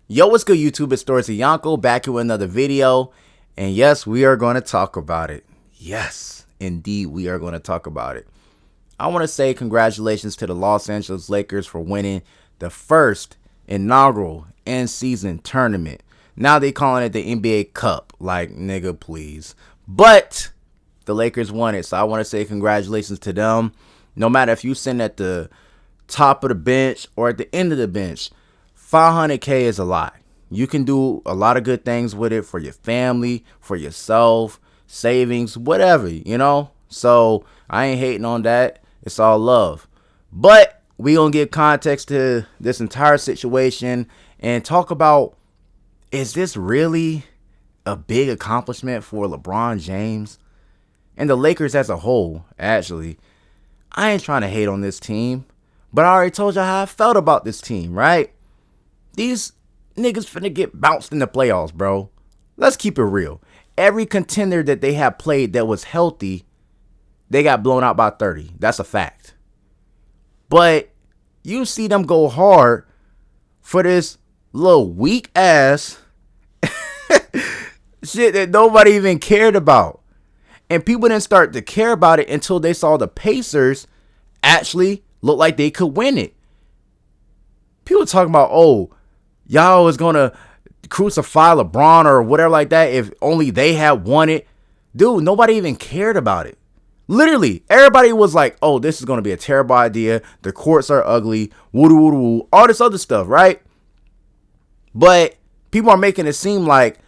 Yo, what's good, YouTube? It's Stories of Yanko back here with another video. And yes, we are going to talk about it. Yes, indeed, we are going to talk about it. I want to say congratulations to the Los Angeles Lakers for winning the first inaugural in-season tournament. Now they calling it the NBA Cup. Like, nigga, please. But the Lakers won it, so I want to say congratulations to them. No matter if you sitting at the top of the bench or at the end of the bench, $500K is a lot. You can do a lot of good things with it for your family, for yourself, savings, whatever, you know? So I ain't hating on that. It's all love. But we gonna give context to this entire situation and talk about, is this really a big accomplishment for LeBron James and the Lakers as a whole? Actually, I ain't trying to hate on this team, but I already told you how I felt about this team, right? These niggas finna get bounced in the playoffs, bro. Let's keep it real. Every contender that they have played that was healthy, they got blown out by 30. That's a fact. But you see them go hard for this little weak ass shit that nobody even cared about. And people didn't start to care about it until they saw the Pacers actually look like they could win it. People talking about, oh, y'all was gonna crucify LeBron or whatever like that if only they had won it. Dude, nobody even cared about it. Literally, everybody was like, oh, this is gonna be a terrible idea. The courts are ugly. Woo woo woo. All this other stuff, right? But people are making it seem like,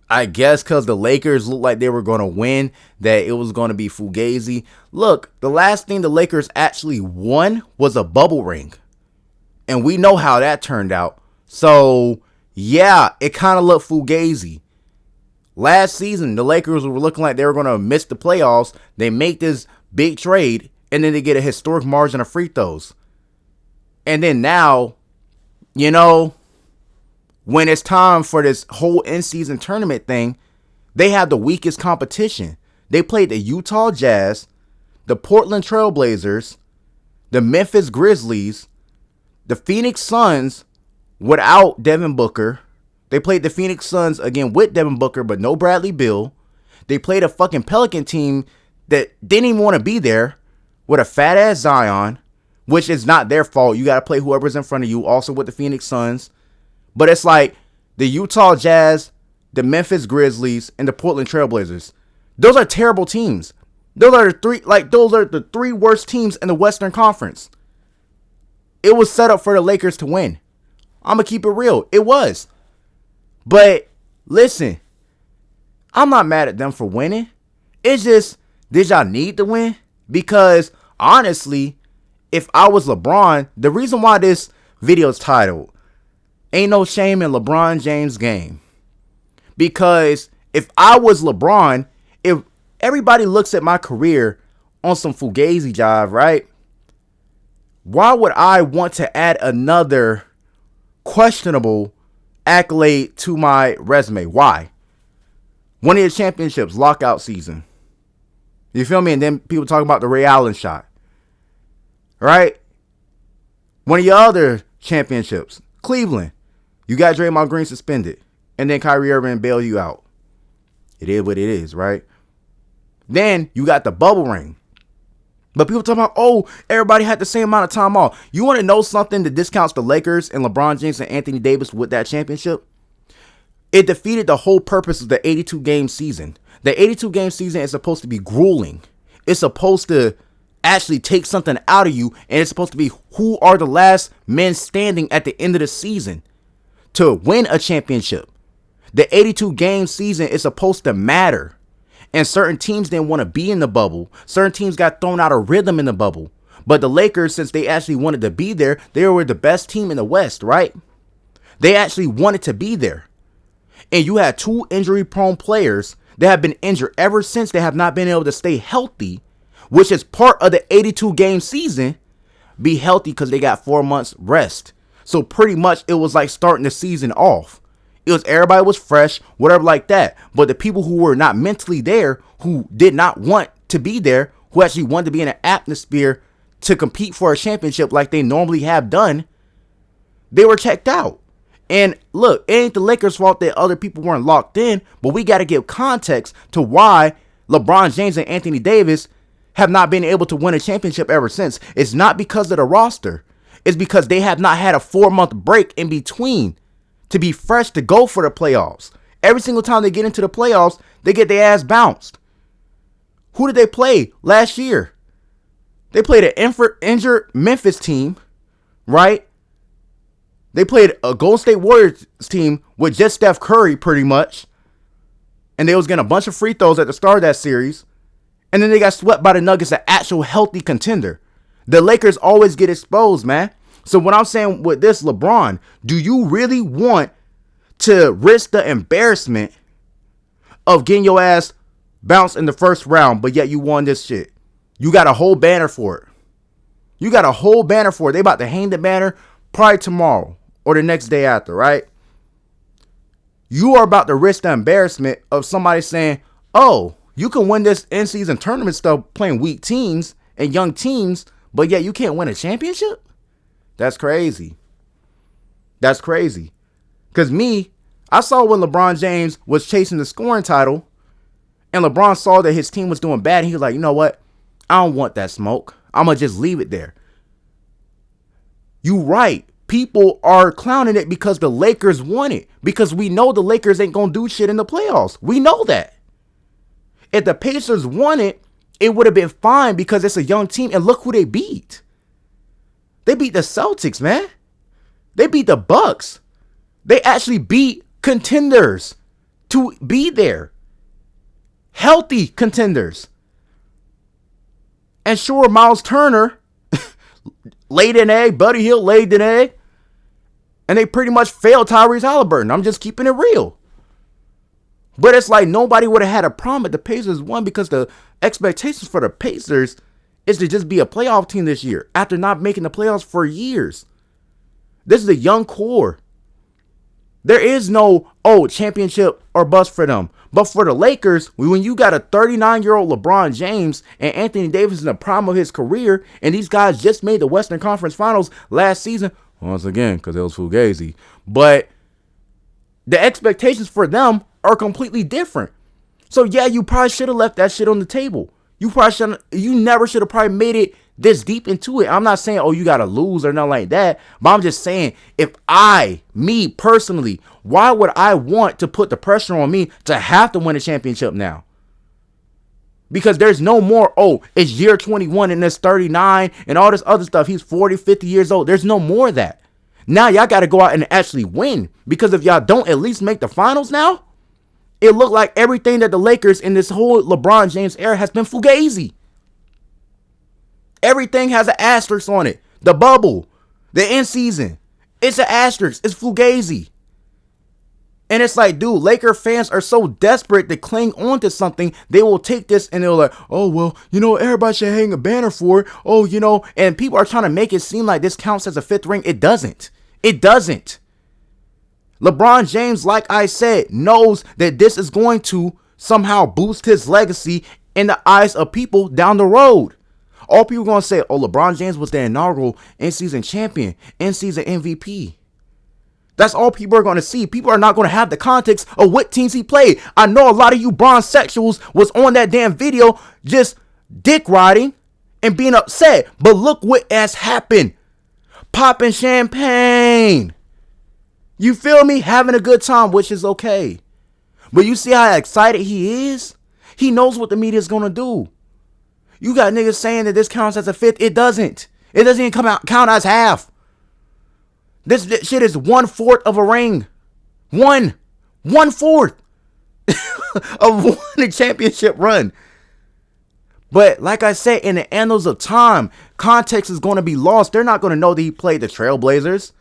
I guess because the Lakers looked like they were going to win, that it was going to be fugazi. Look, the last thing the Lakers actually won was a bubble ring. And we know how that turned out. So, yeah, it kind of looked fugazi. Last season, the Lakers were looking like they were going to miss the playoffs. They make this big trade, and then they get a historic margin of free throws. And then now, you know, when it's time for this whole in-season tournament thing, they have the weakest competition. They played the Utah Jazz, the Portland Trail Blazers, the Memphis Grizzlies, the Phoenix Suns without Devin Booker. They played the Phoenix Suns again with Devin Booker, but no Bradley Beal. They played a fucking Pelican team that didn't even want to be there with a fat-ass Zion, which is not their fault. You got to play whoever's in front of you, also with the Phoenix Suns. But it's like the Utah Jazz, the Memphis Grizzlies, and the Portland Trail Blazers. Those are terrible teams. Those are the three worst teams in the Western Conference. It was set up for the Lakers to win. I'm going to keep it real. It was. But listen, I'm not mad at them for winning. It's just, did y'all need to win? Because honestly, if I was LeBron, the reason why this video is titled, Ain't No Shame in LeBron James' Game. Because if I was LeBron, if everybody looks at my career on some fugazi jive, right? Why would I want to add another questionable accolade to my resume? Why? One of your championships, lockout season. You feel me? And then people talk about the Ray Allen shot. Right? One of your other championships, Cleveland. You got Draymond Green suspended. And then Kyrie Irving bail you out. It is what it is, right? Then you got the bubble ring. But people talking about, oh, everybody had the same amount of time off. You want to know something that discounts the Lakers and LeBron James and Anthony Davis with that championship? It defeated the whole purpose of the 82-game season. The 82-game season is supposed to be grueling. It's supposed to actually take something out of you. And it's supposed to be who are the last men standing at the end of the season to win a championship. The 82-game season is supposed to matter. And certain teams didn't want to be in the bubble. Certain teams got thrown out of rhythm in the bubble. But the Lakers, since they actually wanted to be there, they were the best team in the West, right? They actually wanted to be there. And you had two injury-prone players that have been injured ever since. They have not been able to stay healthy, which is part of the 82-game season. Be healthy because they got 4 months rest. So pretty much it was like starting the season off. It was everybody was fresh, whatever like that. But the people who were not mentally there, who did not want to be there, who actually wanted to be in an atmosphere to compete for a championship like they normally have done, they were checked out. And look, it ain't the Lakers' fault that other people weren't locked in, but we got to give context to why LeBron James and Anthony Davis have not been able to win a championship ever since. It's not because of the roster. It's because they have not had a 4-month break in between to be fresh to go for the playoffs. Every single time they get into the playoffs, they get their ass bounced. Who did they play last year? They played an injured Memphis team, right? They played a Golden State Warriors team with just Steph Curry pretty much. And they was getting a bunch of free throws at the start of that series. And then they got swept by the Nuggets, an actual healthy contender. The Lakers always get exposed, man. So what I'm saying with this, LeBron, do you really want to risk the embarrassment of getting your ass bounced in the first round, but yet you won this shit? You got a whole banner for it. You got a whole banner for it. They about to hang the banner probably tomorrow or the next day after, right? You are about to risk the embarrassment of somebody saying, oh, you can win this in-season tournament stuff playing weak teams and young teams, but yet you can't win a championship? That's crazy. That's crazy. Because I saw when LeBron James was chasing the scoring title, and LeBron saw that his team was doing bad, and he was like, you know what? I don't want that smoke. I'm going to just leave it there. You right. People are clowning it because the Lakers won it. Because we know the Lakers ain't going to do shit in the playoffs. We know that. If the Pacers won it, it would have been fine because it's a young team. And look who they beat. They beat the Celtics, man. They beat the Bucks. They actually beat contenders to be there. Healthy contenders. And sure, Miles Turner laid an egg. Buddy Hield laid an egg. And they pretty much failed Tyrese Halliburton. I'm just keeping it real. But it's like nobody would have had a problem if the Pacers won because the expectations for the Pacers is to just be a playoff team this year after not making the playoffs for years. This is a young core. There is no, championship or bust for them. But for the Lakers, when you got a 39-year-old LeBron James and Anthony Davis in the prime of his career, and these guys just made the Western Conference Finals last season, once again, because it was Fugazi. But the expectations for them are completely different. So yeah, you probably should have left that shit on the table. You never should have probably made it this deep into it. I'm not saying, you got to lose or nothing like that. But I'm just saying, me personally, why would I want to put the pressure on me to have to win a championship now? Because there's no more, it's year 21 and it's 39 and all this other stuff. He's 40, 50 years old. There's no more of that. Now y'all got to go out and actually win. Because if y'all don't at least make the finals now, it looked like everything that the Lakers in this whole LeBron James era has been fugazi. Everything has an asterisk on it. The bubble, the end season, it's an asterisk. It's fugazi. And it's like, dude, Laker fans are so desperate to cling on to something. They will take this and they're like, everybody should hang a banner for it. And people are trying to make it seem like this counts as a fifth ring. It doesn't. It doesn't. LeBron James, like I said, knows that this is going to somehow boost his legacy in the eyes of people down the road. All people are going to say, LeBron James was the inaugural in-season champion, in-season MVP. That's all people are going to see. People are not going to have the context of what teams he played. I know a lot of you bronzexuals was on that damn video just dick riding and being upset. But look what has happened. Popping champagne. You feel me? Having a good time, which is okay. But you see how excited he is? He knows what the media is going to do. You got niggas saying that this counts as a fifth. It doesn't. It doesn't even count as half. This shit is 1/4 of a ring. 1/4 of one championship run. But like I said, in the annals of time, context is going to be lost. They're not going to know that he played the Trailblazers,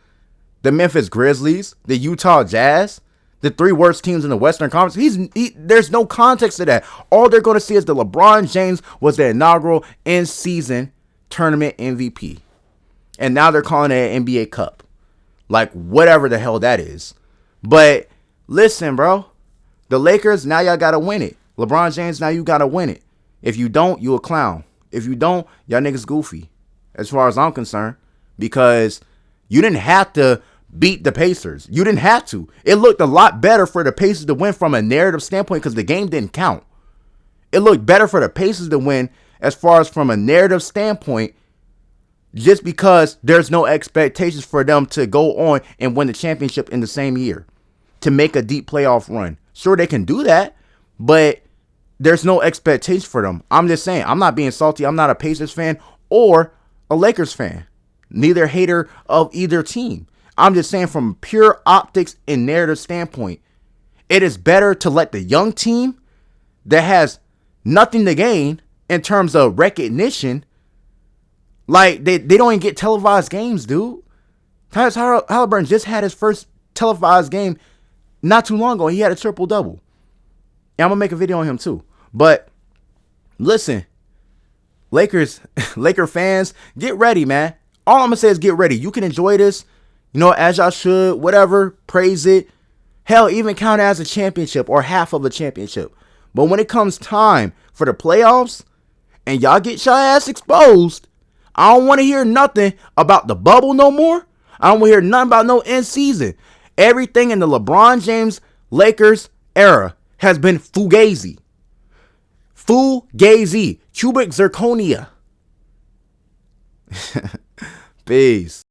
the Memphis Grizzlies, the Utah Jazz, the 3 worst teams in the Western Conference. There's no context to that. All they're going to see is that LeBron James was the inaugural in-season tournament MVP. And now they're calling it an NBA Cup. Like, whatever the hell that is. But, listen, bro. The Lakers, now y'all got to win it. LeBron James, now you got to win it. If you don't, you a clown. If you don't, y'all niggas goofy. As far as I'm concerned. Because you didn't have to beat the Pacers. You didn't have to. It looked a lot better for the Pacers to win from a narrative standpoint because the game didn't count. It looked better for the Pacers to win as far as from a narrative standpoint just because there's no expectations for them to go on and win the championship in the same year, to make a deep playoff run. Sure, they can do that, but there's no expectation for them. I'm just saying, I'm not being salty. I'm not a Pacers fan or a Lakers fan. Neither hater of either team. I'm just saying from pure optics and narrative standpoint, it is better to let the young team that has nothing to gain in terms of recognition, like they don't even get televised games, dude. Tyrese Halliburton just had his first televised game not too long ago. He had a triple-double. And I'm going to make a video on him too. But listen, Laker fans, get ready, man. All I'm going to say is get ready. You can enjoy this, as y'all should, whatever, praise it. Hell, even count it as a championship or half of a championship. But when it comes time for the playoffs and y'all get y'all ass exposed, I don't want to hear nothing about the bubble no more. I don't want to hear nothing about no end season. Everything in the LeBron James Lakers era has been fugazi. Fugazi. Cubic zirconia. Peace.